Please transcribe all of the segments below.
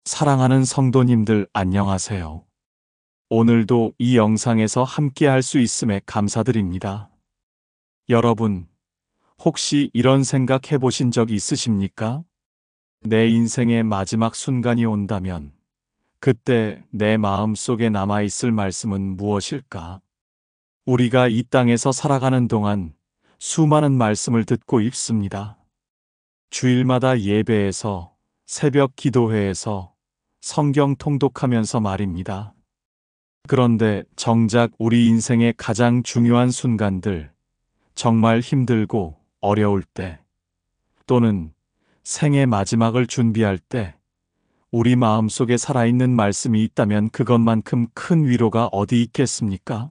사랑하는 성도님들 안녕하세요. 오늘도 이 영상에서 함께 할 수 있음에 감사드립니다. 여러분, 혹시 이런 생각 해보신 적 있으십니까? 내 인생의 마지막 순간이 온다면 그때 내 마음 속에 남아있을 말씀은 무엇일까? 우리가 이 땅에서 살아가는 동안 수많은 말씀을 듣고 있습니다. 주일마다 예배에서, 새벽 기도회에서, 성경 통독하면서 말입니다. 그런데 정작 우리 인생의 가장 중요한 순간들, 정말 힘들고 어려울 때, 또는 생의 마지막을 준비할 때, 우리 마음속에 살아있는 말씀이 있다면 그것만큼 큰 위로가 어디 있겠습니까?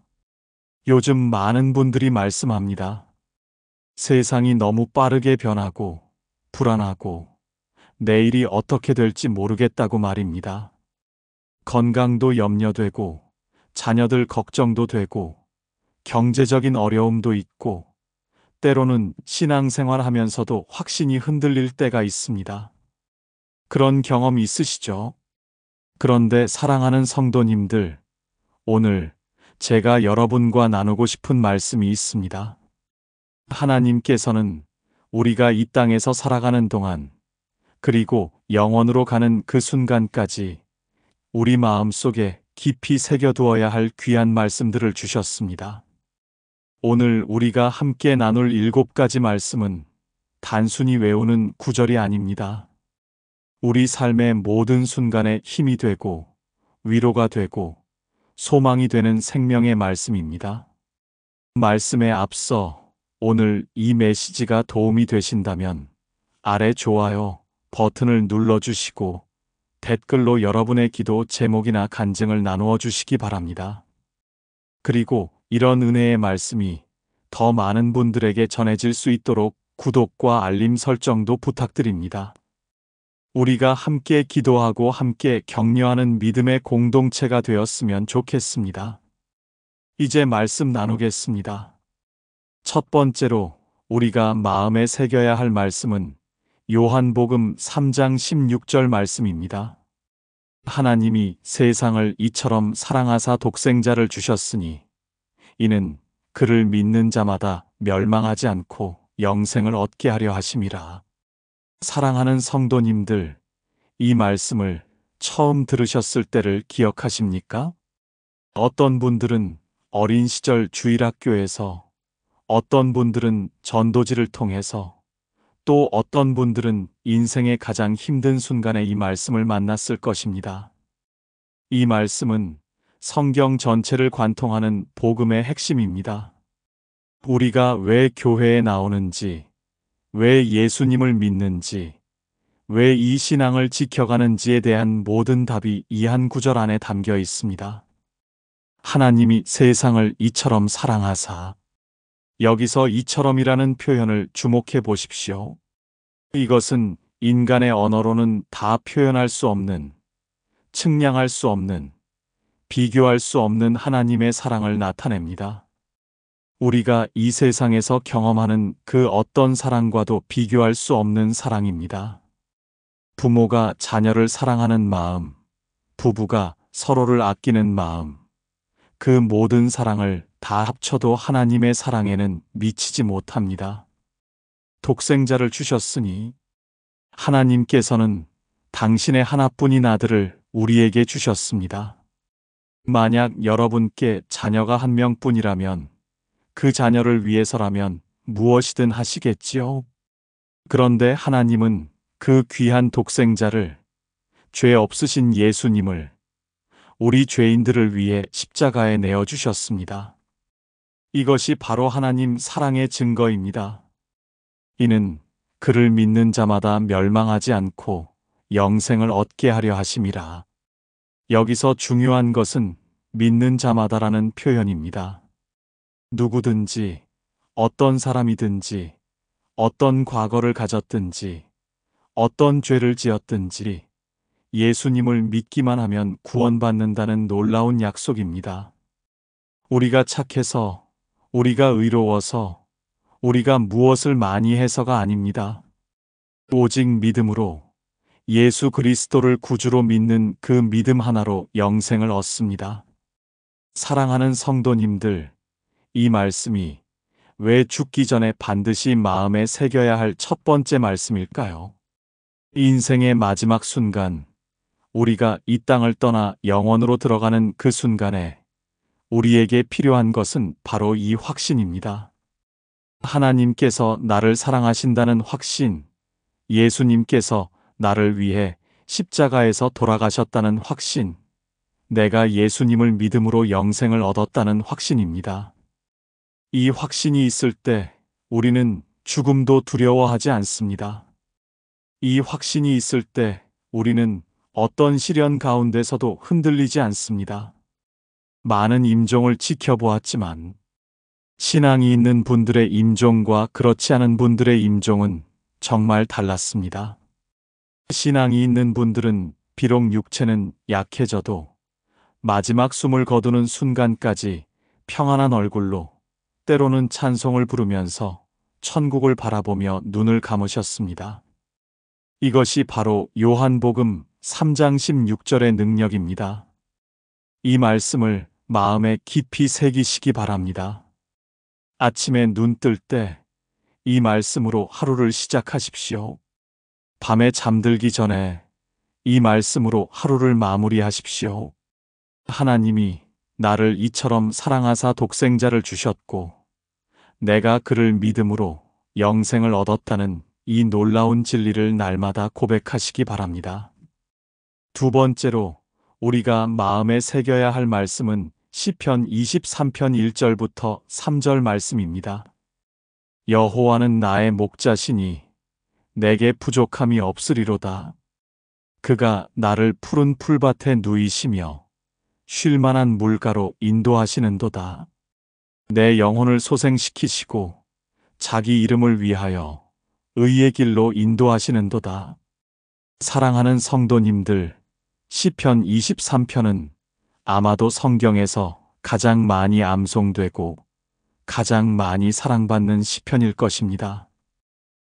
요즘 많은 분들이 말씀합니다. 세상이 너무 빠르게 변하고, 불안하고, 내일이 어떻게 될지 모르겠다고 말입니다. 건강도 염려되고, 자녀들 걱정도 되고, 경제적인 어려움도 있고, 때로는 신앙생활 하면서도 확신이 흔들릴 때가 있습니다. 그런 경험 있으시죠? 그런데 사랑하는 성도님들, 오늘 제가 여러분과 나누고 싶은 말씀이 있습니다. 하나님께서는 우리가 이 땅에서 살아가는 동안, 그리고 영원으로 가는 그 순간까지 우리 마음 속에 깊이 새겨두어야 할 귀한 말씀들을 주셨습니다. 오늘 우리가 함께 나눌 7가지 말씀은 단순히 외우는 구절이 아닙니다. 우리 삶의 모든 순간에 힘이 되고 위로가 되고 소망이 되는 생명의 말씀입니다. 말씀에 앞서 오늘 이 메시지가 도움이 되신다면 아래 좋아요 버튼을 눌러주시고 댓글로 여러분의 기도 제목이나 간증을 나누어 주시기 바랍니다. 그리고 이런 은혜의 말씀이 더 많은 분들에게 전해질 수 있도록 구독과 알림 설정도 부탁드립니다. 우리가 함께 기도하고 함께 격려하는 믿음의 공동체가 되었으면 좋겠습니다. 이제 말씀 나누겠습니다. 첫 번째로 우리가 마음에 새겨야 할 말씀은 요한복음 3장 16절 말씀입니다. 하나님이 세상을 이처럼 사랑하사 독생자를 주셨으니 이는 그를 믿는 자마다 멸망하지 않고 영생을 얻게 하려 하심이라. 사랑하는 성도님들, 이 말씀을 처음 들으셨을 때를 기억하십니까? 어떤 분들은 어린 시절 주일학교에서, 어떤 분들은 전도지를 통해서, 또 어떤 분들은 인생의 가장 힘든 순간에 이 말씀을 만났을 것입니다. 이 말씀은 성경 전체를 관통하는 복음의 핵심입니다. 우리가 왜 교회에 나오는지, 왜 예수님을 믿는지, 왜 이 신앙을 지켜가는지에 대한 모든 답이 이 한 구절 안에 담겨 있습니다. 하나님이 세상을 이처럼 사랑하사. 여기서 이처럼이라는 표현을 주목해 보십시오. 이것은 인간의 언어로는 다 표현할 수 없는, 측량할 수 없는, 비교할 수 없는 하나님의 사랑을 나타냅니다. 우리가 이 세상에서 경험하는 그 어떤 사랑과도 비교할 수 없는 사랑입니다. 부모가 자녀를 사랑하는 마음, 부부가 서로를 아끼는 마음, 그 모든 사랑을 다 합쳐도 하나님의 사랑에는 미치지 못합니다. 독생자를 주셨으니 하나님께서는 당신의 하나뿐인 아들을 우리에게 주셨습니다. 만약 여러분께 자녀가 한 명뿐이라면 그 자녀를 위해서라면 무엇이든 하시겠지요. 그런데 하나님은 그 귀한 독생자를, 죄 없으신 예수님을 우리 죄인들을 위해 십자가에 내어주셨습니다. 이것이 바로 하나님 사랑의 증거입니다. 이는 그를 믿는 자마다 멸망하지 않고 영생을 얻게 하려 하심이라. 여기서 중요한 것은 믿는 자마다라는 표현입니다. 누구든지, 어떤 사람이든지, 어떤 과거를 가졌든지, 어떤 죄를 지었든지 예수님을 믿기만 하면 구원받는다는 놀라운 약속입니다. 우리가 착해서, 우리가 의로워서, 우리가 무엇을 많이 해서가 아닙니다. 오직 믿음으로 예수 그리스도를 구주로 믿는 그 믿음 하나로 영생을 얻습니다. 사랑하는 성도님들, 이 말씀이 왜 죽기 전에 반드시 마음에 새겨야 할 첫 번째 말씀일까요? 인생의 마지막 순간, 우리가 이 땅을 떠나 영원으로 들어가는 그 순간에 우리에게 필요한 것은 바로 이 확신입니다. 하나님께서 나를 사랑하신다는 확신, 예수님께서 나를 위해 십자가에서 돌아가셨다는 확신, 내가 예수님을 믿음으로 영생을 얻었다는 확신입니다. 이 확신이 있을 때 우리는 죽음도 두려워하지 않습니다. 이 확신이 있을 때 우리는 어떤 시련 가운데서도 흔들리지 않습니다. 많은 임종을 지켜보았지만 신앙이 있는 분들의 임종과 그렇지 않은 분들의 임종은 정말 달랐습니다. 신앙이 있는 분들은 비록 육체는 약해져도 마지막 숨을 거두는 순간까지 평안한 얼굴로 때로는 찬송을 부르면서 천국을 바라보며 눈을 감으셨습니다. 이것이 바로 요한복음 3장 16절의 능력입니다. 이 말씀을 마음에 깊이 새기시기 바랍니다. 아침에 눈 뜰 때 이 말씀으로 하루를 시작하십시오. 밤에 잠들기 전에 이 말씀으로 하루를 마무리하십시오. 하나님이 나를 이처럼 사랑하사 독생자를 주셨고 내가 그를 믿음으로 영생을 얻었다는 이 놀라운 진리를 날마다 고백하시기 바랍니다. 두 번째로 우리가 마음에 새겨야 할 말씀은 시편 23편 1절부터 3절 말씀입니다. 여호와는 나의 목자시니 내게 부족함이 없으리로다. 그가 나를 푸른 풀밭에 누이시며 쉴 만한 물가로 인도하시는도다. 내 영혼을 소생시키시고 자기 이름을 위하여 의의 길로 인도하시는도다. 사랑하는 성도님들, 시편 23편은 아마도 성경에서 가장 많이 암송되고 가장 많이 사랑받는 시편일 것입니다.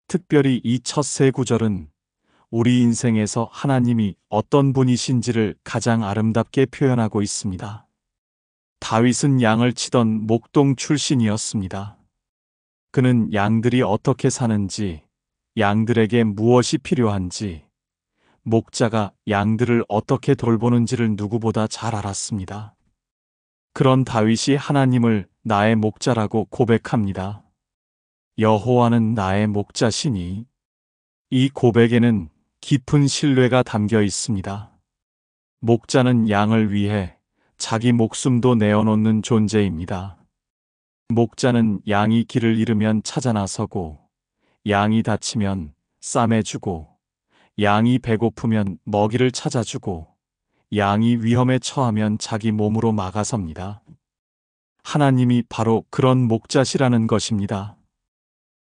특별히 이 첫 세 구절은 우리 인생에서 하나님이 어떤 분이신지를 가장 아름답게 표현하고 있습니다. 다윗은 양을 치던 목동 출신이었습니다. 그는 양들이 어떻게 사는지, 양들에게 무엇이 필요한지, 목자가 양들을 어떻게 돌보는지를 누구보다 잘 알았습니다. 그런 다윗이 하나님을 나의 목자라고 고백합니다. 여호와는 나의 목자시니 이 고백에는 깊은 신뢰가 담겨 있습니다. 목자는 양을 위해 자기 목숨도 내어놓는 존재입니다. 목자는 양이 길을 잃으면 찾아 나서고 양이 다치면 싸매주고 양이 배고프면 먹이를 찾아주고 양이 위험에 처하면 자기 몸으로 막아섭니다. 하나님이 바로 그런 목자시라는 것입니다.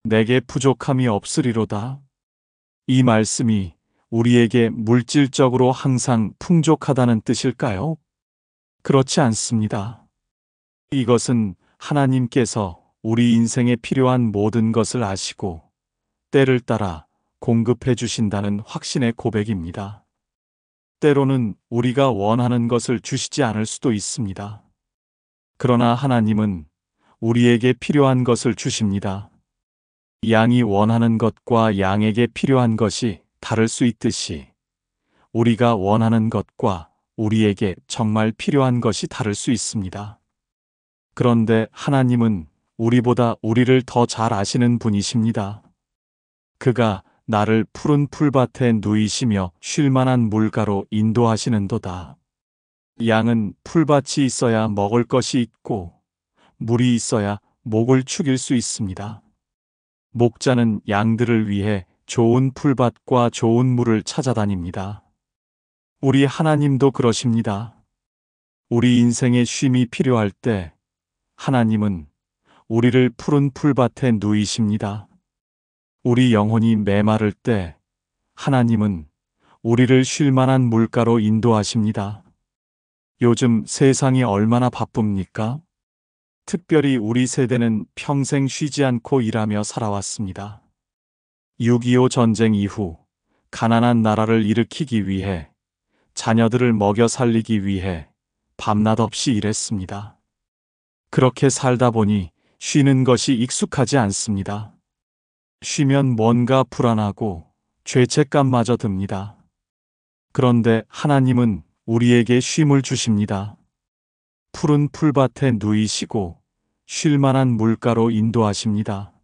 내게 부족함이 없으리로다. 이 말씀이 우리에게 물질적으로 항상 풍족하다는 뜻일까요? 그렇지 않습니다. 이것은 하나님께서 우리 인생에 필요한 모든 것을 아시고 때를 따라 공급해 주신다는 확신의 고백입니다. 때로는 우리가 원하는 것을 주시지 않을 수도 있습니다. 그러나 하나님은 우리에게 필요한 것을 주십니다. 양이 원하는 것과 양에게 필요한 것이 다를 수 있듯이 우리가 원하는 것과 우리에게 정말 필요한 것이 다를 수 있습니다. 그런데 하나님은 우리보다 우리를 더 잘 아시는 분이십니다. 그가 나를 푸른 풀밭에 누이시며 쉴 만한 물가로 인도하시는도다. 양은 풀밭이 있어야 먹을 것이 있고 물이 있어야 목을 축일 수 있습니다. 목자는 양들을 위해 좋은 풀밭과 좋은 물을 찾아다닙니다. 우리 하나님도 그러십니다. 우리 인생에 쉼이 필요할 때 하나님은 우리를 푸른 풀밭에 누이십니다. 우리 영혼이 메마를 때 하나님은 우리를 쉴 만한 물가로 인도하십니다. 요즘 세상이 얼마나 바쁩니까? 특별히 우리 세대는 평생 쉬지 않고 일하며 살아왔습니다. 6.25 전쟁 이후 가난한 나라를 일으키기 위해, 자녀들을 먹여 살리기 위해 밤낮 없이 일했습니다. 그렇게 살다 보니 쉬는 것이 익숙하지 않습니다. 쉬면 뭔가 불안하고 죄책감마저 듭니다. 그런데 하나님은 우리에게 쉼을 주십니다. 푸른 풀밭에 누이시고 쉴 만한 물가로 인도하십니다.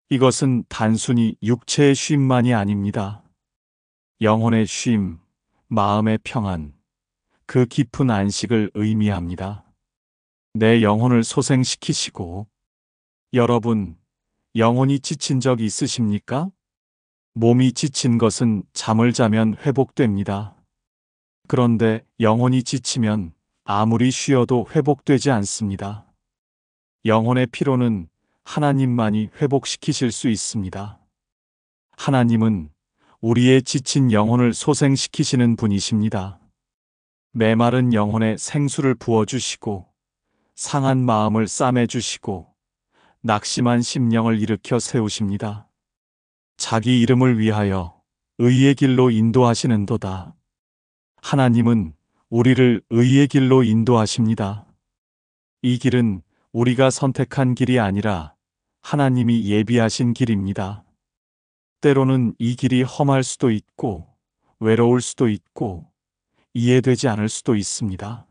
이것은 단순히 육체의 쉼만이 아닙니다. 영혼의 쉼, 마음의 평안, 그 깊은 안식을 의미합니다. 내 영혼을 소생시키시고. 여러분, 영혼이 지친 적 있으십니까? 몸이 지친 것은 잠을 자면 회복됩니다. 그런데 영혼이 지치면 아무리 쉬어도 회복되지 않습니다. 영혼의 피로는 하나님만이 회복시키실 수 있습니다. 하나님은 우리의 지친 영혼을 소생시키시는 분이십니다. 메마른 영혼에 생수를 부어주시고, 상한 마음을 싸매주시고, 낙심한 심령을 일으켜 세우십니다. 자기 이름을 위하여 의의 길로 인도하시는도다. 하나님은 우리를 의의 길로 인도하십니다. 이 길은 우리가 선택한 길이 아니라 하나님이 예비하신 길입니다. 때로는 이 길이 험할 수도 있고, 외로울 수도 있고, 이해되지 않을 수도 있습니다.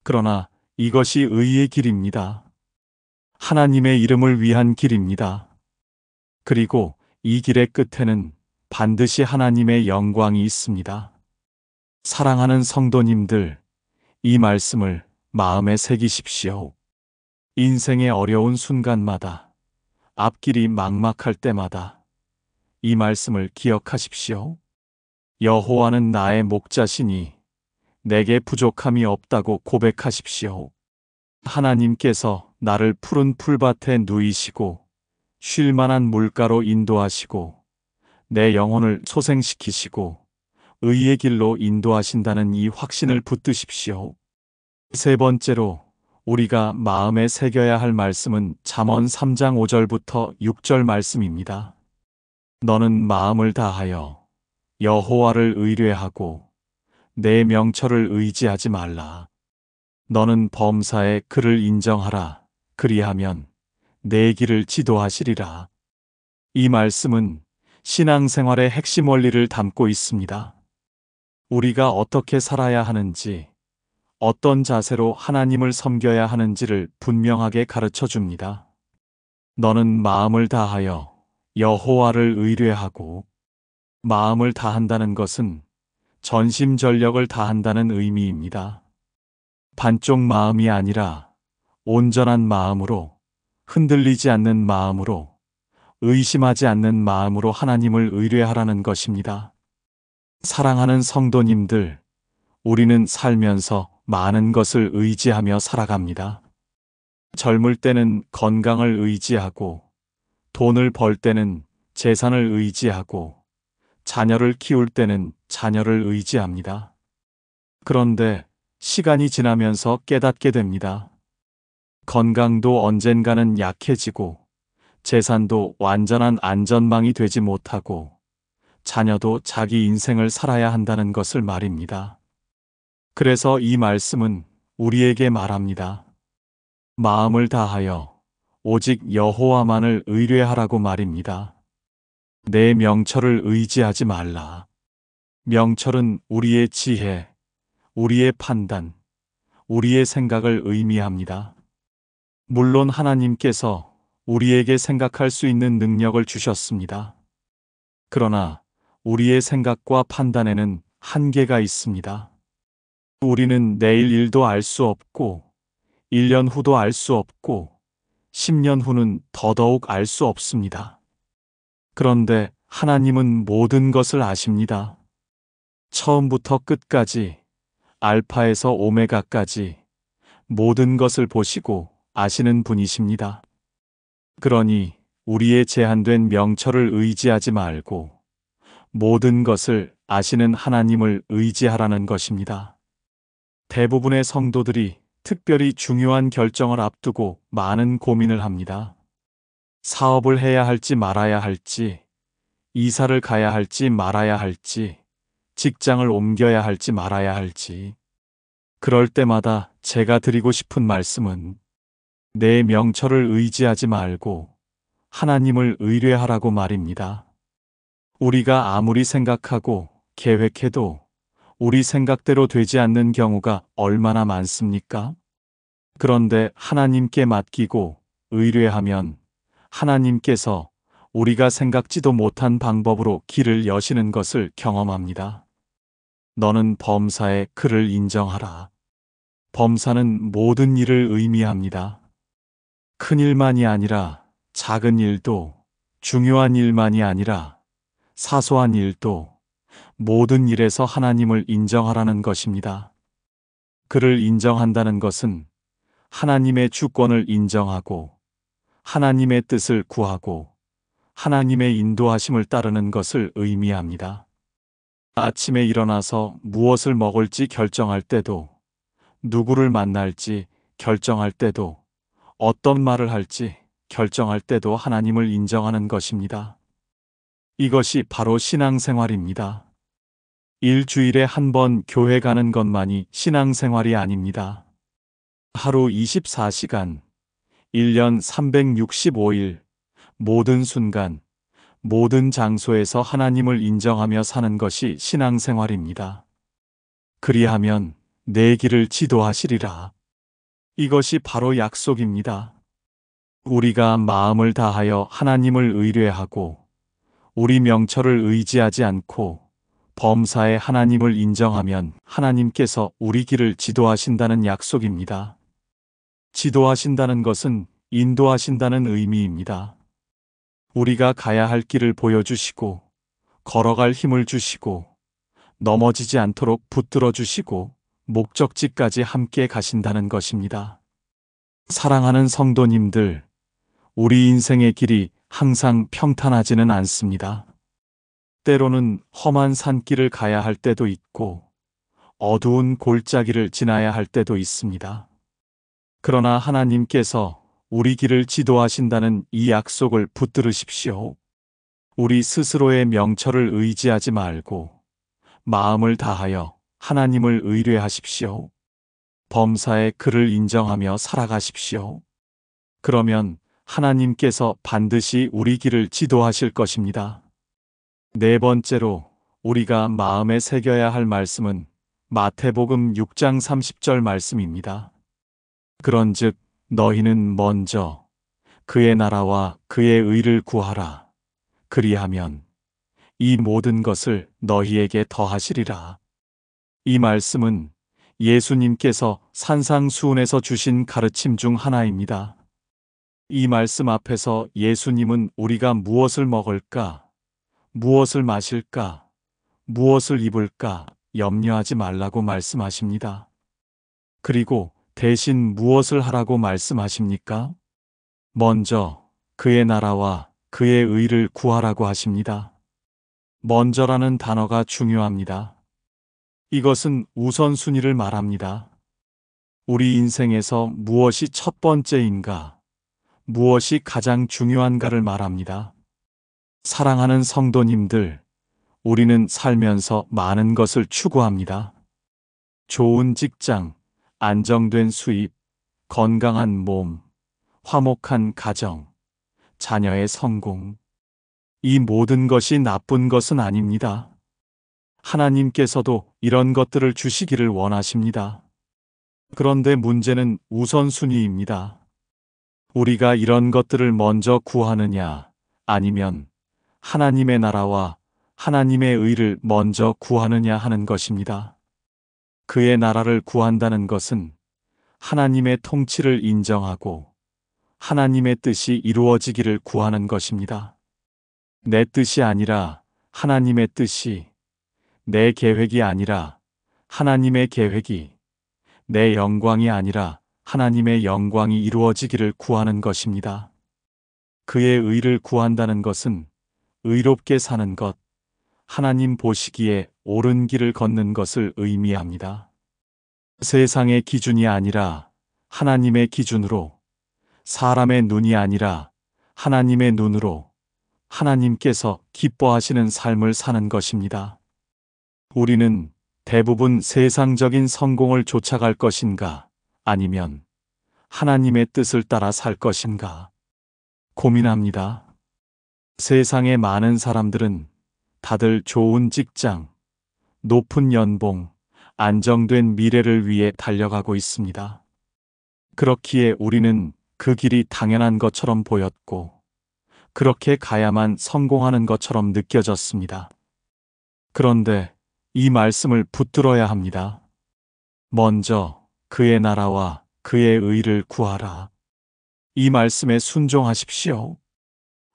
그러나 이것이 의의 길입니다. 하나님의 이름을 위한 길입니다. 그리고 이 길의 끝에는 반드시 하나님의 영광이 있습니다. 사랑하는 성도님들, 이 말씀을 마음에 새기십시오. 인생의 어려운 순간마다, 앞길이 막막할 때마다 이 말씀을 기억하십시오. 여호와는 나의 목자시니 내게 부족함이 없다고 고백하십시오. 하나님께서 나를 푸른 풀밭에 누이시고 쉴 만한 물가로 인도하시고 내 영혼을 소생시키시고 의의 길로 인도하신다는 이 확신을 붙드십시오. 세 번째로 우리가 마음에 새겨야 할 말씀은 잠언 3장 5절부터 6절 말씀입니다. 너는 마음을 다하여 여호와를 의뢰하고 내 명철을 의지하지 말라. 너는 범사에 그를 인정하라. 그리하면 내 길을 지도하시리라. 이 말씀은 신앙생활의 핵심 원리를 담고 있습니다. 우리가 어떻게 살아야 하는지, 어떤 자세로 하나님을 섬겨야 하는지를 분명하게 가르쳐 줍니다. 너는 마음을 다하여 여호와를 의뢰하고, 마음을 다한다는 것은 전심전력을 다한다는 의미입니다. 반쪽 마음이 아니라 온전한 마음으로, 흔들리지 않는 마음으로, 의심하지 않는 마음으로 하나님을 의뢰하라는 것입니다. 사랑하는 성도님들, 우리는 살면서 많은 것을 의지하며 살아갑니다. 젊을 때는 건강을 의지하고, 돈을 벌 때는 재산을 의지하고, 자녀를 키울 때는 자녀를 의지합니다. 그런데 시간이 지나면서 깨닫게 됩니다. 건강도 언젠가는 약해지고, 재산도 완전한 안전망이 되지 못하고, 자녀도 자기 인생을 살아야 한다는 것을 말입니다. 그래서 이 말씀은 우리에게 말합니다. 마음을 다하여 오직 여호와만을 의뢰하라고 말입니다. 내 명철을 의지하지 말라. 명철은 우리의 지혜, 우리의 판단, 우리의 생각을 의미합니다. 물론 하나님께서 우리에게 생각할 수 있는 능력을 주셨습니다. 그러나 우리의 생각과 판단에는 한계가 있습니다. 우리는 내일 일도 알 수 없고, 1년 후도 알 수 없고, 10년 후는 더더욱 알 수 없습니다. 그런데 하나님은 모든 것을 아십니다. 처음부터 끝까지, 알파에서 오메가까지 모든 것을 보시고 아시는 분이십니다. 그러니 우리의 제한된 명철을 의지하지 말고 모든 것을 아시는 하나님을 의지하라는 것입니다. 대부분의 성도들이 특별히 중요한 결정을 앞두고 많은 고민을 합니다. 사업을 해야 할지 말아야 할지, 이사를 가야 할지 말아야 할지, 직장을 옮겨야 할지 말아야 할지. 그럴 때마다 제가 드리고 싶은 말씀은 내 명철을 의지하지 말고 하나님을 의뢰하라고 말입니다. 우리가 아무리 생각하고 계획해도 우리 생각대로 되지 않는 경우가 얼마나 많습니까? 그런데 하나님께 맡기고 의뢰하면 하나님께서 우리가 생각지도 못한 방법으로 길을 여시는 것을 경험합니다. 너는 범사에 그를 인정하라. 범사는 모든 일을 의미합니다. 큰 일만이 아니라 작은 일도, 중요한 일만이 아니라 사소한 일도 모든 일에서 하나님을 인정하라는 것입니다. 그를 인정한다는 것은 하나님의 주권을 인정하고 하나님의 뜻을 구하고 하나님의 인도하심을 따르는 것을 의미합니다. 아침에 일어나서 무엇을 먹을지 결정할 때도, 누구를 만날지 결정할 때도, 어떤 말을 할지 결정할 때도 하나님을 인정하는 것입니다. 이것이 바로 신앙생활입니다. 일주일에 한 번 교회 가는 것만이 신앙생활이 아닙니다. 하루 24시간, 1년 365일, 모든 순간, 모든 장소에서 하나님을 인정하며 사는 것이 신앙생활입니다. 그리하면 내 길을 지도하시리라. 이것이 바로 약속입니다. 우리가 마음을 다하여 하나님을 의뢰하고 우리 명철을 의지하지 않고 범사에 하나님을 인정하면 하나님께서 우리 길을 지도하신다는 약속입니다. 지도하신다는 것은 인도하신다는 의미입니다. 우리가 가야 할 길을 보여주시고 걸어갈 힘을 주시고 넘어지지 않도록 붙들어 주시고 목적지까지 함께 가신다는 것입니다. 사랑하는 성도님들, 우리 인생의 길이 항상 평탄하지는 않습니다. 때로는 험한 산길을 가야 할 때도 있고 어두운 골짜기를 지나야 할 때도 있습니다. 그러나 하나님께서 우리 길을 지도하신다는 이 약속을 붙들으십시오. 우리 스스로의 명철을 의지하지 말고 마음을 다하여 하나님을 의뢰하십시오. 범사에 그를 인정하며 살아가십시오. 그러면 하나님께서 반드시 우리 길을 지도하실 것입니다. 네 번째로 우리가 마음에 새겨야 할 말씀은 마태복음 6장 30절 말씀입니다. 그런즉 너희는 먼저 그의 나라와 그의 의를 구하라. 그리하면 이 모든 것을 너희에게 더하시리라. 이 말씀은 예수님께서 산상수훈에서 주신 가르침 중 하나입니다. 이 말씀 앞에서 예수님은 우리가 무엇을 먹을까, 무엇을 마실까, 무엇을 입을까 염려하지 말라고 말씀하십니다. 그리고 대신 무엇을 하라고 말씀하십니까? 먼저 그의 나라와 그의 의를 구하라고 하십니다. 먼저라는 단어가 중요합니다. 이것은 우선순위를 말합니다. 우리 인생에서 무엇이 첫 번째인가, 무엇이 가장 중요한가를 말합니다. 사랑하는 성도님들, 우리는 살면서 많은 것을 추구합니다. 좋은 직장, 안정된 수입, 건강한 몸, 화목한 가정, 자녀의 성공. 이 모든 것이 나쁜 것은 아닙니다. 하나님께서도 이런 것들을 주시기를 원하십니다. 그런데 문제는 우선순위입니다. 우리가 이런 것들을 먼저 구하느냐, 아니면 하나님의 나라와 하나님의 의를 먼저 구하느냐 하는 것입니다. 그의 나라를 구한다는 것은 하나님의 통치를 인정하고 하나님의 뜻이 이루어지기를 구하는 것입니다. 내 뜻이 아니라 하나님의 뜻이, 내 계획이 아니라 하나님의 계획이, 내 영광이 아니라 하나님의 영광이 이루어지기를 구하는 것입니다. 그의 의를 구한다는 것은 의롭게 사는 것, 하나님 보시기에 옳은 길을 걷는 것을 의미합니다. 세상의 기준이 아니라 하나님의 기준으로, 사람의 눈이 아니라 하나님의 눈으로, 하나님께서 기뻐하시는 삶을 사는 것입니다. 우리는 대부분 세상적인 성공을 쫓아갈 것인가, 아니면 하나님의 뜻을 따라 살 것인가 고민합니다. 세상의 많은 사람들은 다들 좋은 직장, 높은 연봉, 안정된 미래를 위해 달려가고 있습니다. 그렇기에 우리는 그 길이 당연한 것처럼 보였고, 그렇게 가야만 성공하는 것처럼 느껴졌습니다. 그런데 이 말씀을 붙들어야 합니다. 먼저 그의 나라와 그의 의를 구하라. 이 말씀에 순종하십시오.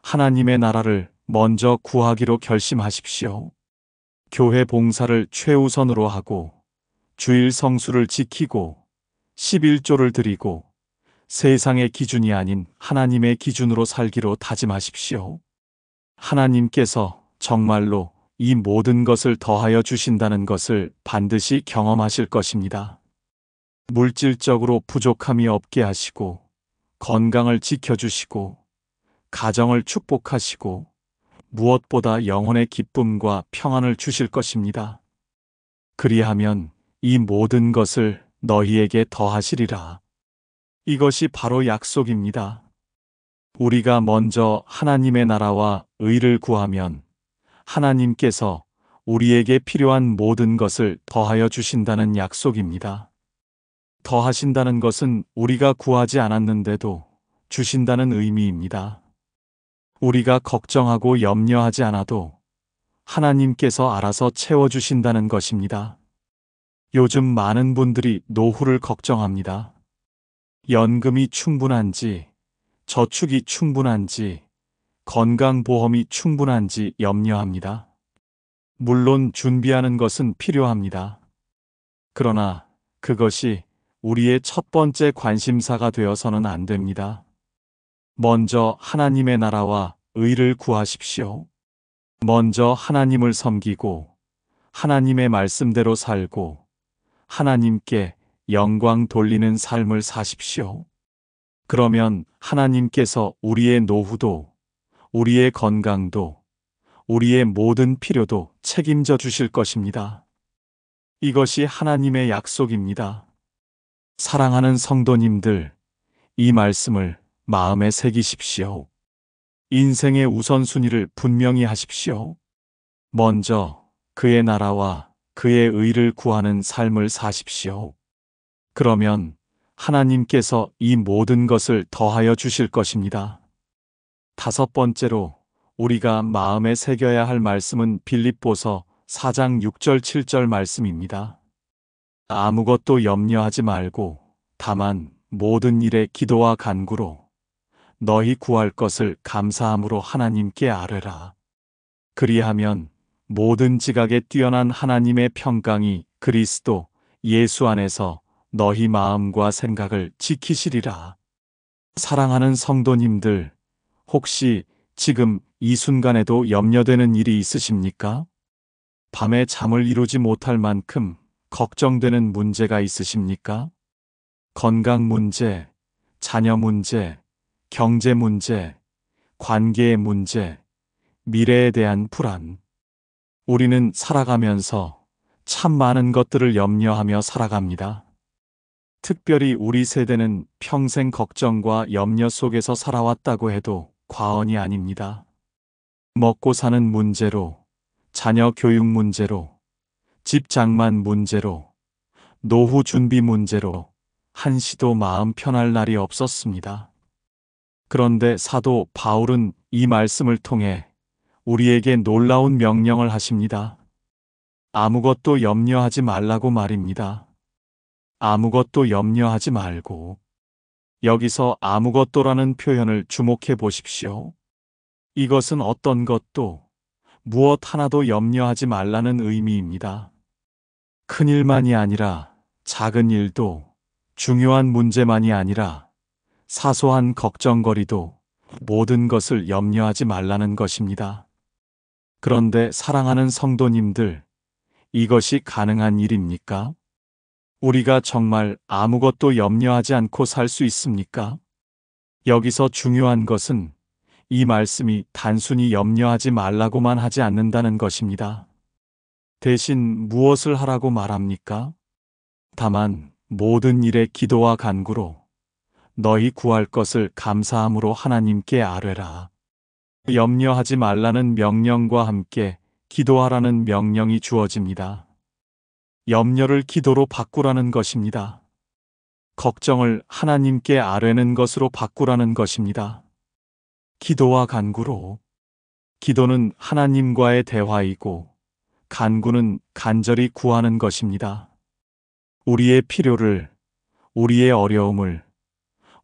하나님의 나라를 먼저 구하기로 결심하십시오. 교회 봉사를 최우선으로 하고, 주일 성수를 지키고, 11조를 드리고, 세상의 기준이 아닌 하나님의 기준으로 살기로 다짐하십시오. 하나님께서 정말로 이 모든 것을 더하여 주신다는 것을 반드시 경험하실 것입니다. 물질적으로 부족함이 없게 하시고, 건강을 지켜주시고, 가정을 축복하시고, 무엇보다 영혼의 기쁨과 평안을 주실 것입니다. 그리하면 이 모든 것을 너희에게 더하시리라. 이것이 바로 약속입니다. 우리가 먼저 하나님의 나라와 의를 구하면 하나님께서 우리에게 필요한 모든 것을 더하여 주신다는 약속입니다. 더하신다는 것은 우리가 구하지 않았는데도 주신다는 의미입니다. 우리가 걱정하고 염려하지 않아도 하나님께서 알아서 채워주신다는 것입니다. 요즘 많은 분들이 노후를 걱정합니다. 연금이 충분한지, 저축이 충분한지, 건강보험이 충분한지 염려합니다. 물론 준비하는 것은 필요합니다. 그러나 그것이 우리의 첫 번째 관심사가 되어서는 안 됩니다. 먼저 하나님의 나라와 의를 구하십시오. 먼저 하나님을 섬기고, 하나님의 말씀대로 살고, 하나님께 영광 돌리는 삶을 사십시오. 그러면 하나님께서 우리의 노후도, 우리의 건강도, 우리의 모든 필요도 책임져 주실 것입니다. 이것이 하나님의 약속입니다. 사랑하는 성도님들, 이 말씀을 마음에 새기십시오. 인생의 우선순위를 분명히 하십시오. 먼저 그의 나라와 그의 의를 구하는 삶을 사십시오. 그러면 하나님께서 이 모든 것을 더하여 주실 것입니다. 다섯 번째로 우리가 마음에 새겨야 할 말씀은 빌립보서 4장 6절 7절 말씀입니다. 아무것도 염려하지 말고 다만 모든 일에 기도와 간구로 너희 구할 것을 감사함으로 하나님께 아뢰라. 그리하면 모든 지각에 뛰어난 하나님의 평강이 그리스도 예수 안에서 너희 마음과 생각을 지키시리라. 사랑하는 성도님들, 혹시 지금 이 순간에도 염려되는 일이 있으십니까? 밤에 잠을 이루지 못할 만큼 걱정되는 문제가 있으십니까? 건강 문제, 자녀 문제, 경제 문제, 관계의 문제, 미래에 대한 불안. 우리는 살아가면서 참 많은 것들을 염려하며 살아갑니다. 특별히 우리 세대는 평생 걱정과 염려 속에서 살아왔다고 해도 과언이 아닙니다. 먹고 사는 문제로, 자녀 교육 문제로, 집 장만 문제로, 노후 준비 문제로 한시도 마음 편할 날이 없었습니다. 그런데 사도 바울은 이 말씀을 통해 우리에게 놀라운 명령을 하십니다. 아무것도 염려하지 말라고 말입니다. 아무것도 염려하지 말고. 여기서 아무것도라는 표현을 주목해 보십시오. 이것은 어떤 것도, 무엇 하나도 염려하지 말라는 의미입니다. 큰 일만이 아니라 작은 일도, 중요한 문제만이 아니라 사소한 걱정거리도 모든 것을 염려하지 말라는 것입니다. 그런데 사랑하는 성도님들, 이것이 가능한 일입니까? 우리가 정말 아무것도 염려하지 않고 살 수 있습니까? 여기서 중요한 것은 이 말씀이 단순히 염려하지 말라고만 하지 않는다는 것입니다. 대신 무엇을 하라고 말합니까? 다만 모든 일에 기도와 간구로 너희 구할 것을 감사함으로 하나님께 아뢰라. 염려하지 말라는 명령과 함께 기도하라는 명령이 주어집니다. 염려를 기도로 바꾸라는 것입니다. 걱정을 하나님께 아뢰는 것으로 바꾸라는 것입니다. 기도와 간구로. 기도는 하나님과의 대화이고 간구는 간절히 구하는 것입니다. 우리의 필요를, 우리의 어려움을,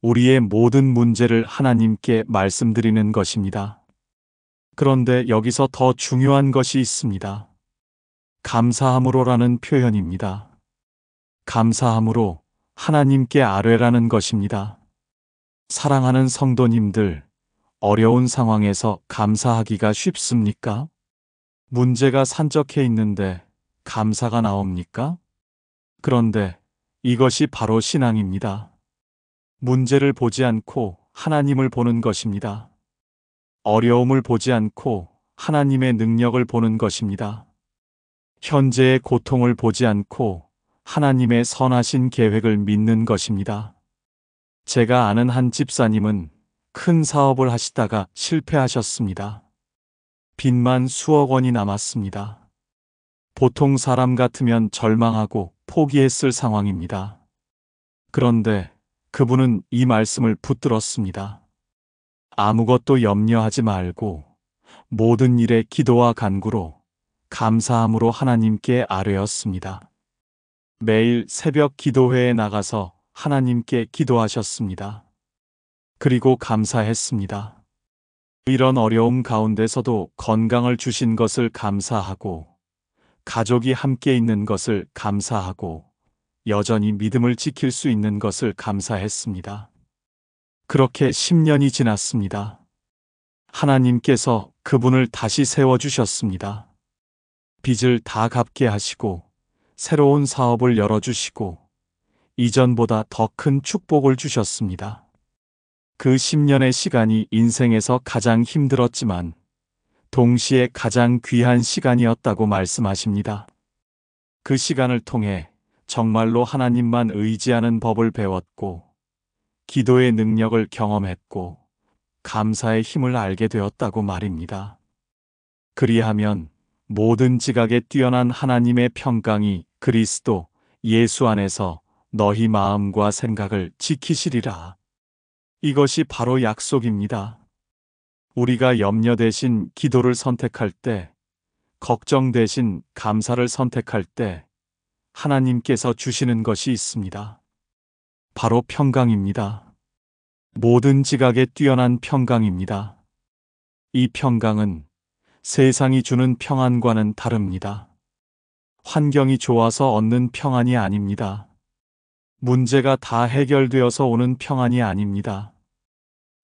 우리의 모든 문제를 하나님께 말씀드리는 것입니다. 그런데 여기서 더 중요한 것이 있습니다. 감사함으로라는 표현입니다. 감사함으로 하나님께 아뢰라는 것입니다. 사랑하는 성도님들, 어려운 상황에서 감사하기가 쉽습니까? 문제가 산적해 있는데 감사가 나옵니까? 그런데 이것이 바로 신앙입니다. 문제를 보지 않고 하나님을 보는 것입니다. 어려움을 보지 않고 하나님의 능력을 보는 것입니다. 현재의 고통을 보지 않고 하나님의 선하신 계획을 믿는 것입니다. 제가 아는 한 집사님은 큰 사업을 하시다가 실패하셨습니다. 빚만 수억 원이 남았습니다. 보통 사람 같으면 절망하고 포기했을 상황입니다. 그런데 그분은 이 말씀을 붙들었습니다. 아무것도 염려하지 말고 모든 일에 기도와 간구로 감사함으로 하나님께 아뢰었습니다. 매일 새벽 기도회에 나가서 하나님께 기도하셨습니다. 그리고 감사했습니다. 이런 어려움 가운데서도 건강을 주신 것을 감사하고, 가족이 함께 있는 것을 감사하고, 여전히 믿음을 지킬 수 있는 것을 감사했습니다. 그렇게 10년이 지났습니다. 하나님께서 그분을 다시 세워주셨습니다. 빚을 다 갚게 하시고, 새로운 사업을 열어주시고, 이전보다 더 큰 축복을 주셨습니다. 그 10년의 시간이 인생에서 가장 힘들었지만 동시에 가장 귀한 시간이었다고 말씀하십니다. 그 시간을 통해 정말로 하나님만 의지하는 법을 배웠고, 기도의 능력을 경험했고, 감사의 힘을 알게 되었다고 말입니다. 그리하면 모든 지각에 뛰어난 하나님의 평강이 그리스도 예수 안에서 너희 마음과 생각을 지키시리라. 이것이 바로 약속입니다. 우리가 염려 대신 기도를 선택할 때, 걱정 대신 감사를 선택할 때 하나님께서 주시는 것이 있습니다. 바로 평강입니다. 모든 지각에 뛰어난 평강입니다. 이 평강은 세상이 주는 평안과는 다릅니다. 환경이 좋아서 얻는 평안이 아닙니다. 문제가 다 해결되어서 오는 평안이 아닙니다.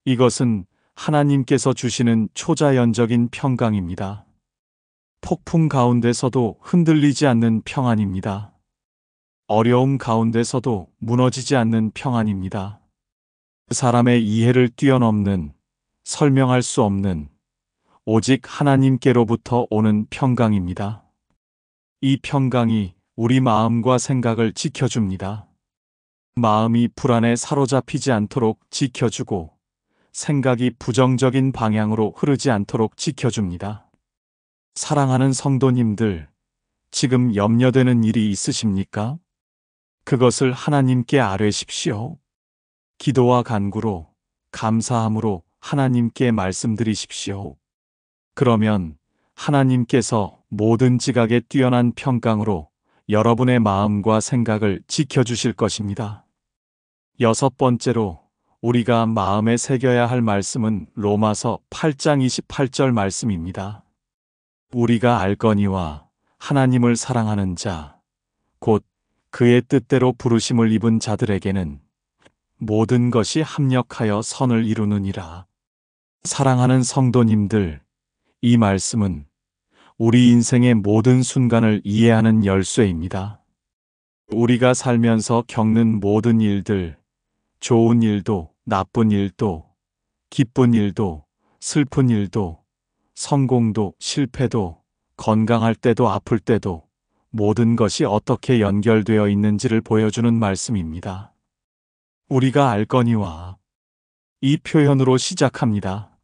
이것은 하나님께서 주시는 초자연적인 평강입니다. 폭풍 가운데서도 흔들리지 않는 평안입니다. 어려움 가운데서도 무너지지 않는 평안입니다. 사람의 이해를 뛰어넘는, 설명할 수 없는, 오직 하나님께로부터 오는 평강입니다. 이 평강이 우리 마음과 생각을 지켜줍니다. 마음이 불안에 사로잡히지 않도록 지켜주고, 생각이 부정적인 방향으로 흐르지 않도록 지켜줍니다. 사랑하는 성도님들, 지금 염려되는 일이 있으십니까? 그것을 하나님께 아뢰십시오. 기도와 간구로, 감사함으로 하나님께 말씀드리십시오. 그러면 하나님께서 모든 지각에 뛰어난 평강으로 여러분의 마음과 생각을 지켜주실 것입니다. 6번째로 우리가 마음에 새겨야 할 말씀은 로마서 8장 28절 말씀입니다. 우리가 알거니와 하나님을 사랑하는 자, 곧 그의 뜻대로 부르심을 입은 자들에게는 모든 것이 합력하여 선을 이루느니라. 사랑하는 성도님들, 이 말씀은 우리 인생의 모든 순간을 이해하는 열쇠입니다. 우리가 살면서 겪는 모든 일들, 좋은 일도, 나쁜 일도, 기쁜 일도, 슬픈 일도, 성공도, 실패도, 건강할 때도 아플 때도 모든 것이 어떻게 연결되어 있는지를 보여주는 말씀입니다. 우리가 알거니와 이 표현으로 시작합니다.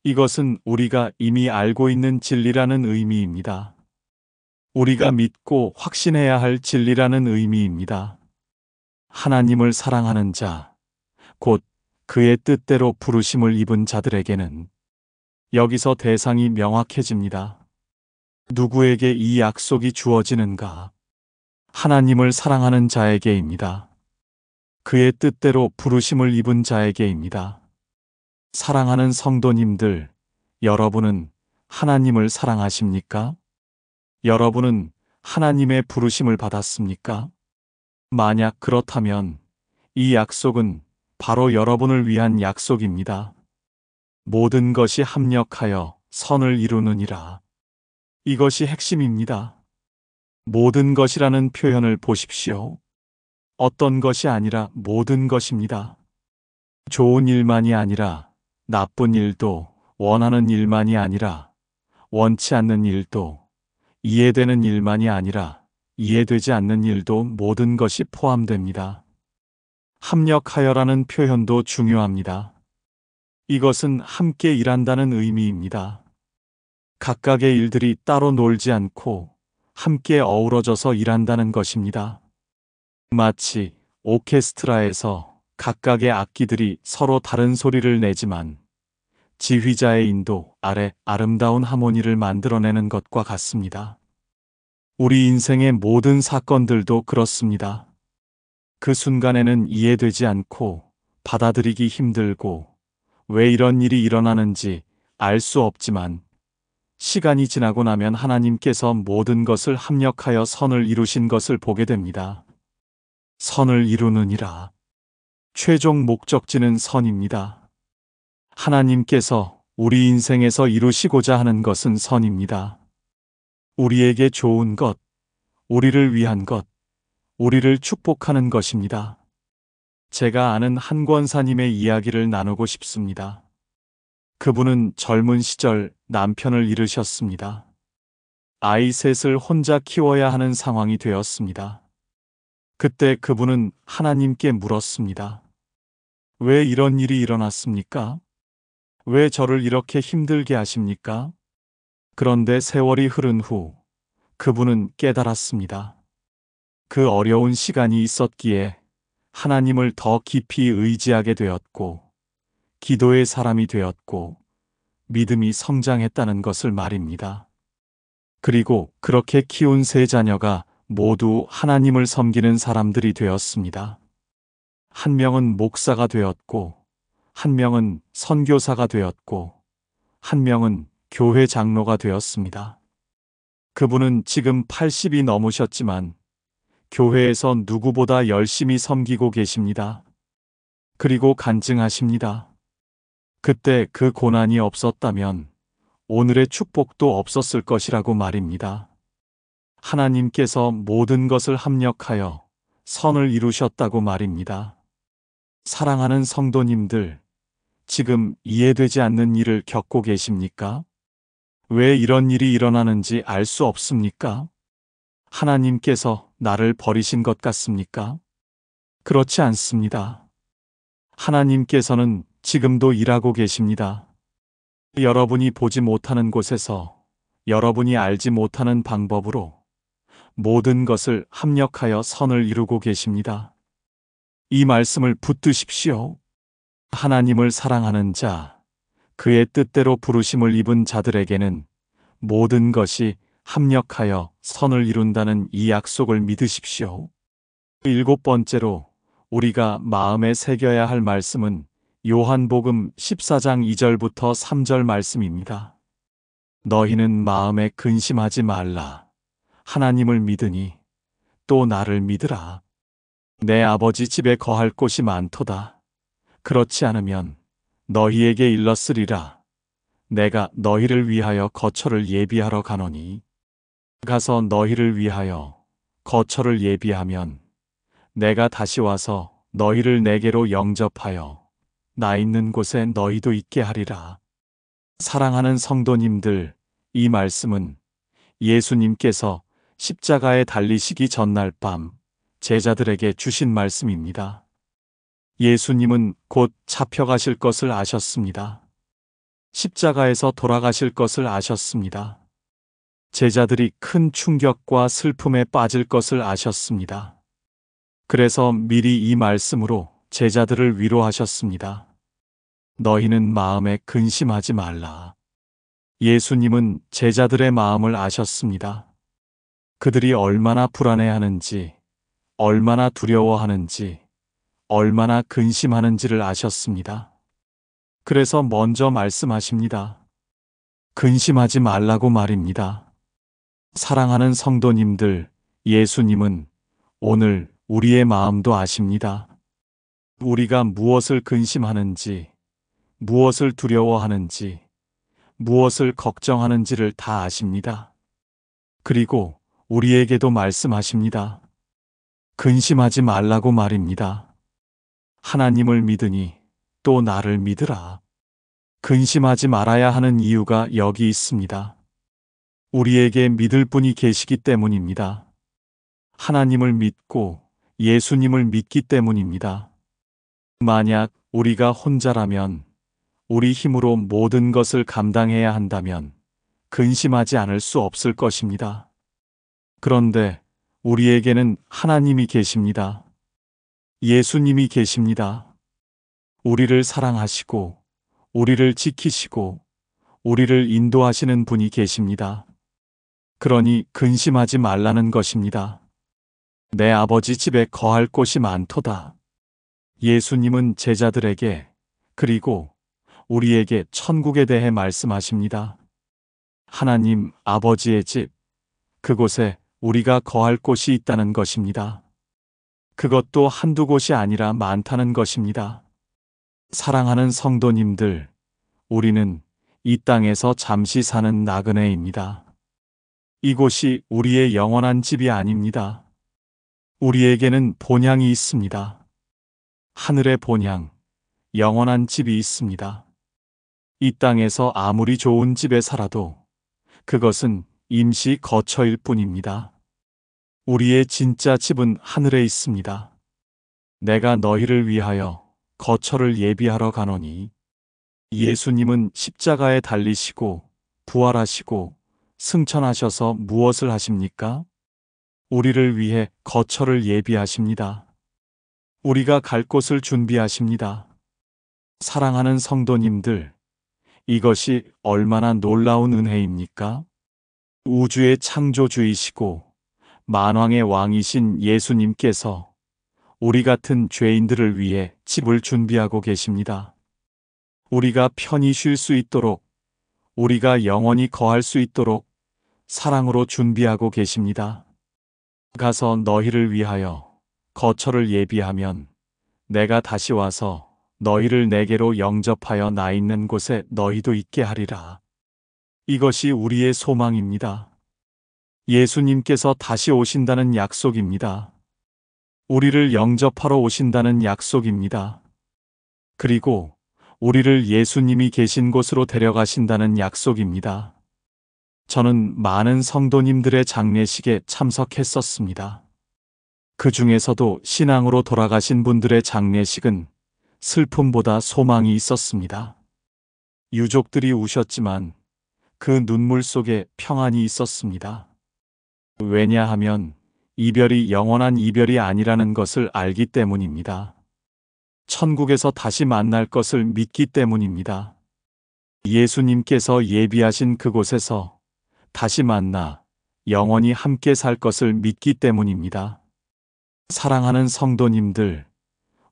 이것은 우리가 이미 알고 있는 진리라는 의미입니다. 우리가 믿고 확신해야 할 진리라는 의미입니다. 하나님을 사랑하는 자, 곧 그의 뜻대로 부르심을 입은 자들에게는 여기서 대상이 명확해집니다. 누구에게 이 약속이 주어지는가? 하나님을 사랑하는 자에게입니다. 그의 뜻대로 부르심을 입은 자에게입니다. 사랑하는 성도님들, 여러분은 하나님을 사랑하십니까? 여러분은 하나님의 부르심을 받았습니까? 만약 그렇다면 이 약속은 바로 여러분을 위한 약속입니다. 모든 것이 합력하여 선을 이루느니라. 이것이 핵심입니다. 모든 것이라는 표현을 보십시오. 어떤 것이 아니라 모든 것입니다. 좋은 일만이 아니라 나쁜 일도, 원하는 일만이 아니라 원치 않는 일도, 이해되는 일만이 아니라 이해되지 않는 일도 모든 것이 포함됩니다. 합력하여라는 표현도 중요합니다. 이것은 함께 일한다는 의미입니다. 각각의 일들이 따로 놀지 않고 함께 어우러져서 일한다는 것입니다. 마치 오케스트라에서 각각의 악기들이 서로 다른 소리를 내지만 지휘자의 인도 아래 아름다운 하모니를 만들어내는 것과 같습니다. 우리 인생의 모든 사건들도 그렇습니다. 그 순간에는 이해되지 않고 받아들이기 힘들고 왜 이런 일이 일어나는지 알 수 없지만 시간이 지나고 나면 하나님께서 모든 것을 합력하여 선을 이루신 것을 보게 됩니다. 선을 이루느니라. 최종 목적지는 선입니다. 하나님께서 우리 인생에서 이루시고자 하는 것은 선입니다. 우리에게 좋은 것, 우리를 위한 것, 우리를 축복하는 것입니다. 제가 아는 한 권사님의 이야기를 나누고 싶습니다. 그분은 젊은 시절 남편을 잃으셨습니다. 아이 셋을 혼자 키워야 하는 상황이 되었습니다. 그때 그분은 하나님께 물었습니다. 왜 이런 일이 일어났습니까? 왜 저를 이렇게 힘들게 하십니까? 그런데 세월이 흐른 후 그분은 깨달았습니다. 그 어려운 시간이 있었기에 하나님을 더 깊이 의지하게 되었고, 기도의 사람이 되었고, 믿음이 성장했다는 것을 말입니다. 그리고 그렇게 키운 세 자녀가 모두 하나님을 섬기는 사람들이 되었습니다. 한 명은 목사가 되었고, 한 명은 선교사가 되었고, 한 명은 교회 장로가 되었습니다. 그분은 지금 80이 넘으셨지만 교회에서 누구보다 열심히 섬기고 계십니다. 그리고 간증하십니다. 그때 그 고난이 없었다면 오늘의 축복도 없었을 것이라고 말입니다. 하나님께서 모든 것을 합력하여 선을 이루셨다고 말입니다. 사랑하는 성도님들, 지금 이해되지 않는 일을 겪고 계십니까? 왜 이런 일이 일어나는지 알 수 없습니까? 하나님께서 나를 버리신 것 같습니까? 그렇지 않습니다. 하나님께서는 지금도 일하고 계십니다. 여러분이 보지 못하는 곳에서 여러분이 알지 못하는 방법으로 모든 것을 합력하여 선을 이루고 계십니다. 이 말씀을 붙드십시오. 하나님을 사랑하는 자, 그의 뜻대로 부르심을 입은 자들에게는 모든 것이 합력하여 선을 이룬다는 이 약속을 믿으십시오. 7번째로 우리가 마음에 새겨야 할 말씀은 요한복음 14장 2절부터 3절 말씀입니다. 너희는 마음에 근심하지 말라. 하나님을 믿으니 또 나를 믿으라. 내 아버지 집에 거할 곳이 많도다. 그렇지 않으면 너희에게 일렀으리라. 내가 너희를 위하여 거처를 예비하러 가노니 가서 너희를 위하여 거처를 예비하면 내가 다시 와서 너희를 내게로 영접하여 나 있는 곳에 너희도 있게 하리라. 사랑하는 성도님들, 이 말씀은 예수님께서 십자가에 달리시기 전날 밤 제자들에게 주신 말씀입니다. 예수님은 곧 잡혀가실 것을 아셨습니다. 십자가에서 돌아가실 것을 아셨습니다. 제자들이 큰 충격과 슬픔에 빠질 것을 아셨습니다. 그래서 미리 이 말씀으로 제자들을 위로하셨습니다. 너희는 마음에 근심하지 말라. 예수님은 제자들의 마음을 아셨습니다. 그들이 얼마나 불안해하는지, 얼마나 두려워하는지, 얼마나 근심하는지를 아셨습니다. 그래서 먼저 말씀하십니다. 근심하지 말라고 말입니다. 사랑하는 성도님들, 예수님은 오늘 우리의 마음도 아십니다. 우리가 무엇을 근심하는지, 무엇을 두려워하는지, 무엇을 걱정하는지를 다 아십니다. 그리고 우리에게도 말씀하십니다. 근심하지 말라고 말입니다. 하나님을 믿으니 또 나를 믿으라. 근심하지 말아야 하는 이유가 여기 있습니다. 우리에게 믿을 분이 계시기 때문입니다. 하나님을 믿고 예수님을 믿기 때문입니다. 만약 우리가 혼자라면, 우리 힘으로 모든 것을 감당해야 한다면 근심하지 않을 수 없을 것입니다. 그런데 우리에게는 하나님이 계십니다. 예수님이 계십니다. 우리를 사랑하시고, 우리를 지키시고, 우리를 인도하시는 분이 계십니다. 그러니 근심하지 말라는 것입니다. 내 아버지 집에 거할 곳이 많도다. 예수님은 제자들에게, 그리고 우리에게 천국에 대해 말씀하십니다. 하나님 아버지의 집, 그곳에 우리가 거할 곳이 있다는 것입니다. 그것도 한두 곳이 아니라 많다는 것입니다. 사랑하는 성도님들, 우리는 이 땅에서 잠시 사는 나그네입니다. 이곳이 우리의 영원한 집이 아닙니다. 우리에게는 본향이 있습니다. 하늘의 본향, 영원한 집이 있습니다. 이 땅에서 아무리 좋은 집에 살아도 그것은 임시 거처일 뿐입니다. 우리의 진짜 집은 하늘에 있습니다. 내가 너희를 위하여 거처를 예비하러 가노니. 예수님은 십자가에 달리시고 부활하시고 승천하셔서 무엇을 하십니까? 우리를 위해 거처를 예비하십니다. 우리가 갈 곳을 준비하십니다. 사랑하는 성도님들, 이것이 얼마나 놀라운 은혜입니까? 우주의 창조주이시고 만왕의 왕이신 예수님께서 우리 같은 죄인들을 위해 집을 준비하고 계십니다. 우리가 편히 쉴 수 있도록, 우리가 영원히 거할 수 있도록 사랑으로 준비하고 계십니다. 가서 너희를 위하여 거처를 예비하면 내가 다시 와서 너희를 내게로 영접하여 나 있는 곳에 너희도 있게 하리라. 이것이 우리의 소망입니다. 예수님께서 다시 오신다는 약속입니다. 우리를 영접하러 오신다는 약속입니다. 그리고 우리를 예수님이 계신 곳으로 데려가신다는 약속입니다. 저는 많은 성도님들의 장례식에 참석했었습니다. 그 중에서도 신앙으로 돌아가신 분들의 장례식은 슬픔보다 소망이 있었습니다. 유족들이 우셨지만 그 눈물 속에 평안이 있었습니다. 왜냐하면 이별이 영원한 이별이 아니라는 것을 알기 때문입니다. 천국에서 다시 만날 것을 믿기 때문입니다. 예수님께서 예비하신 그곳에서 다시 만나 영원히 함께 살 것을 믿기 때문입니다. 사랑하는 성도님들,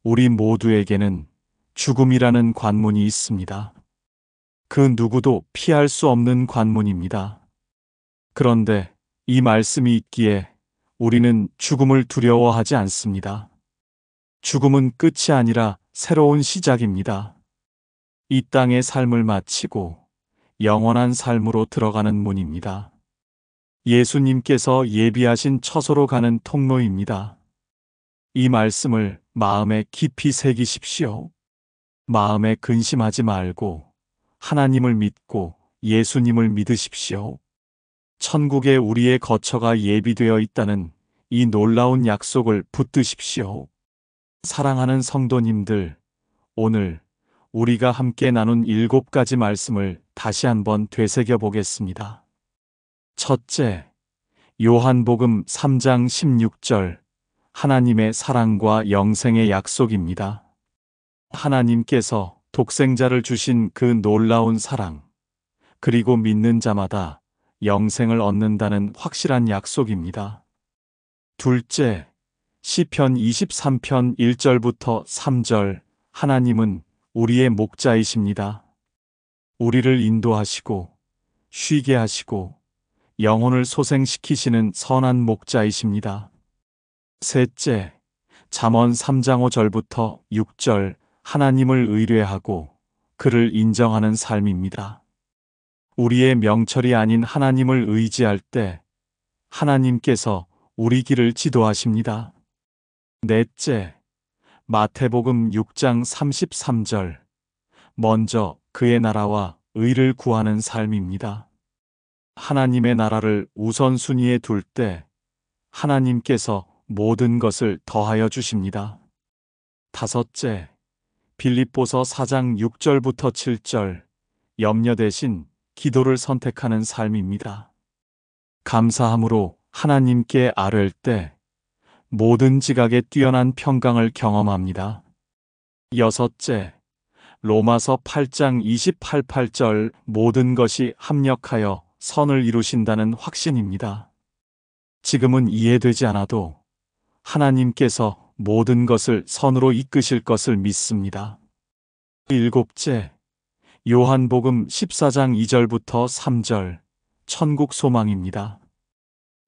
우리 모두에게는 죽음이라는 관문이 있습니다. 그 누구도 피할 수 없는 관문입니다. 그런데 이 말씀이 있기에 우리는 죽음을 두려워하지 않습니다. 죽음은 끝이 아니라 새로운 시작입니다. 이 땅의 삶을 마치고 영원한 삶으로 들어가는 문입니다. 예수님께서 예비하신 처소로 가는 통로입니다. 이 말씀을 마음에 깊이 새기십시오. 마음에 근심하지 말고 하나님을 믿고 예수님을 믿으십시오. 천국에 우리의 거처가 예비되어 있다는 이 놀라운 약속을 붙드십시오. 사랑하는 성도님들, 오늘 우리가 함께 나눈 7가지 말씀을 다시 한번 되새겨 보겠습니다. 첫째, 요한복음 3장 16절, 하나님의 사랑과 영생의 약속입니다. 하나님께서 독생자를 주신 그 놀라운 사랑, 그리고 믿는 자마다 영생을 얻는다는 확실한 약속입니다. 둘째, 시편 23편 1절부터 3절, 하나님은 우리의 목자이십니다. 우리를 인도하시고 쉬게 하시고 영혼을 소생시키시는 선한 목자이십니다. 셋째, 잠언 3장 5절부터 6절, 하나님을 의뢰하고 그를 인정하는 삶입니다. 우리의 명철이 아닌 하나님을 의지할 때 하나님께서 우리 길을 지도하십니다. 넷째, 마태복음 6장 33절, 먼저 그의 나라와 의를 구하는 삶입니다. 하나님의 나라를 우선순위에 둘 때 하나님께서 모든 것을 더하여 주십니다. 다섯째, 빌립보서 4장 6절부터 7절, 염려 대신 기도를 선택하는 삶입니다. 감사함으로 하나님께 아뢰을 때 모든 지각에 뛰어난 평강을 경험합니다. 여섯째, 로마서 8장 28절, 모든 것이 합력하여 선을 이루신다는 확신입니다. 지금은 이해되지 않아도 하나님께서 모든 것을 선으로 이끄실 것을 믿습니다. 일곱째, 요한복음 14장 2절부터 3절, 천국 소망입니다.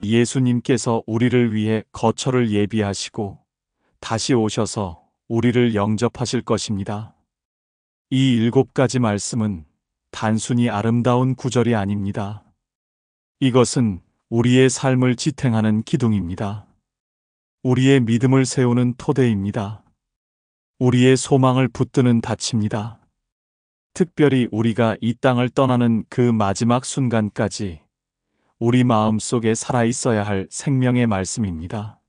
예수님께서 우리를 위해 거처를 예비하시고 다시 오셔서 우리를 영접하실 것입니다. 이 7가지 말씀은 단순히 아름다운 구절이 아닙니다. 이것은 우리의 삶을 지탱하는 기둥입니다. 우리의 믿음을 세우는 토대입니다. 우리의 소망을 붙드는 닫입니다. 특별히 우리가 이 땅을 떠나는 그 마지막 순간까지 우리 마음속에 살아있어야 할 생명의 말씀입니다.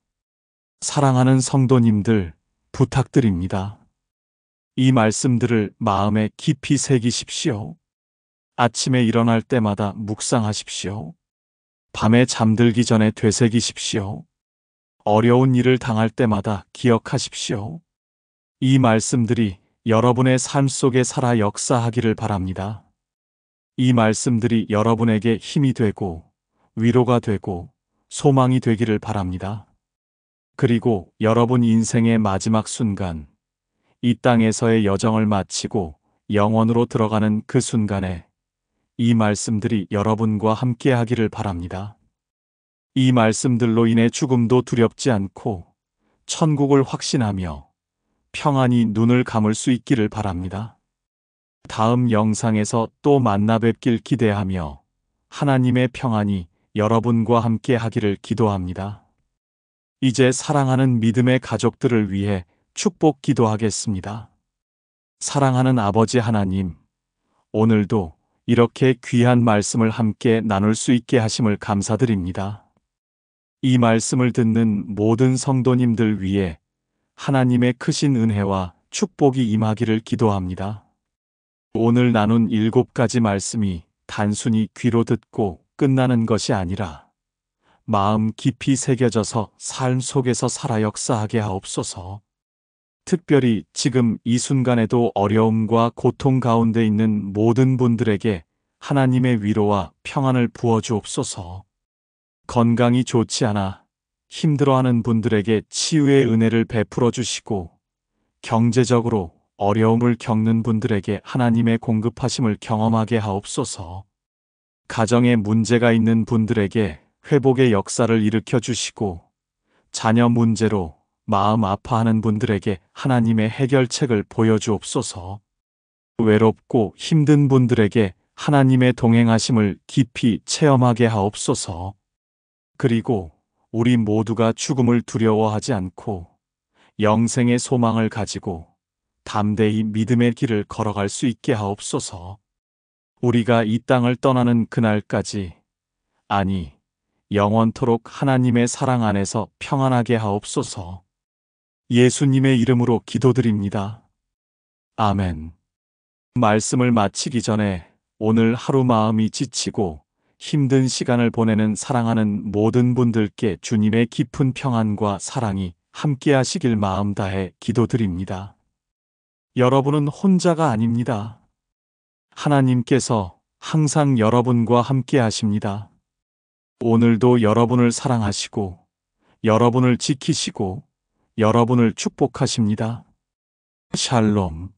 사랑하는 성도님들, 부탁드립니다. 이 말씀들을 마음에 깊이 새기십시오. 아침에 일어날 때마다 묵상하십시오. 밤에 잠들기 전에 되새기십시오. 어려운 일을 당할 때마다 기억하십시오. 이 말씀들이 여러분의 삶 속에 살아 역사하기를 바랍니다. 이 말씀들이 여러분에게 힘이 되고 위로가 되고 소망이 되기를 바랍니다. 그리고 여러분 인생의 마지막 순간, 이 땅에서의 여정을 마치고 영원으로 들어가는 그 순간에 이 말씀들이 여러분과 함께 하기를 바랍니다. 이 말씀들로 인해 죽음도 두렵지 않고 천국을 확신하며 평안히 눈을 감을 수 있기를 바랍니다. 다음 영상에서 또 만나 뵙길 기대하며 하나님의 평안이 여러분과 함께 하기를 기도합니다. 이제 사랑하는 믿음의 가족들을 위해 축복 기도하겠습니다. 사랑하는 아버지 하나님, 오늘도 이렇게 귀한 말씀을 함께 나눌 수 있게 하심을 감사드립니다. 이 말씀을 듣는 모든 성도님들 위해 하나님의 크신 은혜와 축복이 임하기를 기도합니다. 오늘 나눈 7가지 말씀이 단순히 귀로 듣고 끝나는 것이 아니라 마음 깊이 새겨져서 삶 속에서 살아 역사하게 하옵소서. 특별히 지금 이 순간에도 어려움과 고통 가운데 있는 모든 분들에게 하나님의 위로와 평안을 부어주옵소서. 건강이 좋지 않아 힘들어하는 분들에게 치유의 은혜를 베풀어 주시고, 경제적으로 어려움을 겪는 분들에게 하나님의 공급하심을 경험하게 하옵소서. 가정에 문제가 있는 분들에게 회복의 역사를 일으켜 주시고, 자녀 문제로 마음 아파하는 분들에게 하나님의 해결책을 보여주옵소서. 외롭고 힘든 분들에게 하나님의 동행하심을 깊이 체험하게 하옵소서. 그리고 우리 모두가 죽음을 두려워하지 않고 영생의 소망을 가지고 담대히 믿음의 길을 걸어갈 수 있게 하옵소서. 우리가 이 땅을 떠나는 그날까지, 아니, 영원토록 하나님의 사랑 안에서 평안하게 하옵소서. 예수님의 이름으로 기도드립니다. 아멘. 말씀을 마치기 전에 오늘 하루 마음이 지치고 힘든 시간을 보내는 사랑하는 모든 분들께 주님의 깊은 평안과 사랑이 함께 하시길 마음 다해 기도드립니다. 여러분은 혼자가 아닙니다. 하나님께서 항상 여러분과 함께 하십니다. 오늘도 여러분을 사랑하시고, 여러분을 지키시고, 여러분을 축복하십니다. 샬롬.